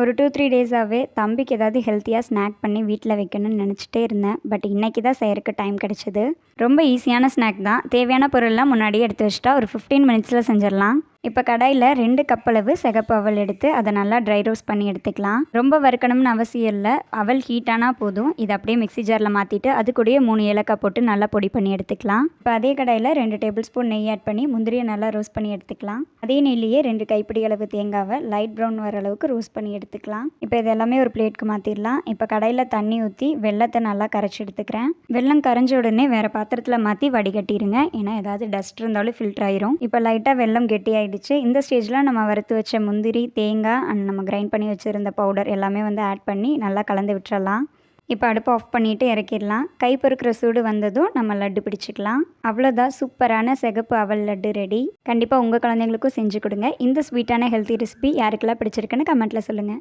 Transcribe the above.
ஒரு 2-3 டேஸாவே தம்பிக்கு ஏதாவது ஹெல்த்தியா ஸ்நாக் பண்ணி வீட்ல வைக்கணும்னு நெனச்சிட்டே இருந்தேன். பட் இன்னைக்கு தான் செய்யறக்கு டைம் கிடைச்சது. ரொம்ப ஈஸியான ஸ்நாக் தான். தேவையான பொருள்லாம் முன்னாடியே எடுத்து வச்சுட்டா ஒரு 15 மினிட்ஸ்ல செஞ்சிடலாம். இப்போ கடாயில் 2 கப் அளவு சிகப்பு அவல் எடுத்து அதை நல்லா ட்ரை ரோஸ்ட் பண்ணி எடுத்துக்கலாம். ரொம்ப வறுக்கணும்னு அவசியம் இல்லை. அவல் ஹீட்டானா போதும். இதை அப்படியே மிக்ஸி ஜாரில் மாற்றிட்டு அது கூடயே 3 ஏலக்காய் போட்டு நல்லா பொடி பண்ணி எடுத்துக்கலாம். இப்போ அதே கடாயில் 2 டேபிள் ஸ்பூன் நெய் ஆட் பண்ணி முந்திரியை நல்லா ரோஸ்ட் பண்ணி எடுத்துக்கலாம். அதே நெய்லேயே 2 கைப்பிடி அளவு தேங்காவை லைட் ப்ரௌன் வர அளவுக்கு ரோஸ்ட் பண்ணி எடுத்துக்கலாம். இப்போ இது எல்லாமே ஒரு பிளேட்க்கு மாற்றிடலாம். இப்போ கடாயில் தண்ணி ஊற்றி வெல்லத்தை நல்லா கரைச்சி எடுத்துக்கிறேன். வெல்லம் கரைஞ்ச உடனே வேறு பாத்திரத்தில் மாற்றி வடிகட்டிடுங்க. ஏன்னா ஏதாவது டஸ்ட் இருந்தாலும் ஃபில்டர் ஆயிரும். இப்போ லைட்டாக வெல்லம் கெட்டியாயிடுச்சு. இந்த ஸ்டேஜில் நம்ம வறுத்து வச்ச முந்திரி, தேங்காய் அண்ட் நம்ம கிரைண்ட் பண்ணி வச்சுருந்த பவுடர் எல்லாமே ஆட் பண்ணி நல்லா கலந்து விட்டுறலாம். இப்போ அடுப்பு ஆஃப் பண்ணிவிட்டு இறக்கிடலாம். கை பொறுக்கிற சூடு வந்ததும் நம்ம லட்டு பிடிச்சிக்கலாம். அவ்வளோதான், சூப்பரான சிகப்பு அவல் லட்டு ரெடி. கண்டிப்பாக உங்கள் குழந்தைங்களுக்கும் செஞ்சு கொடுங்க. இந்த ஸ்வீட்டான ஹெல்த்தி ரெசிபி யாருக்கெல்லாம் பிடிச்சிருக்குன்னு கமெண்ட்டில் சொல்லுங்கள்.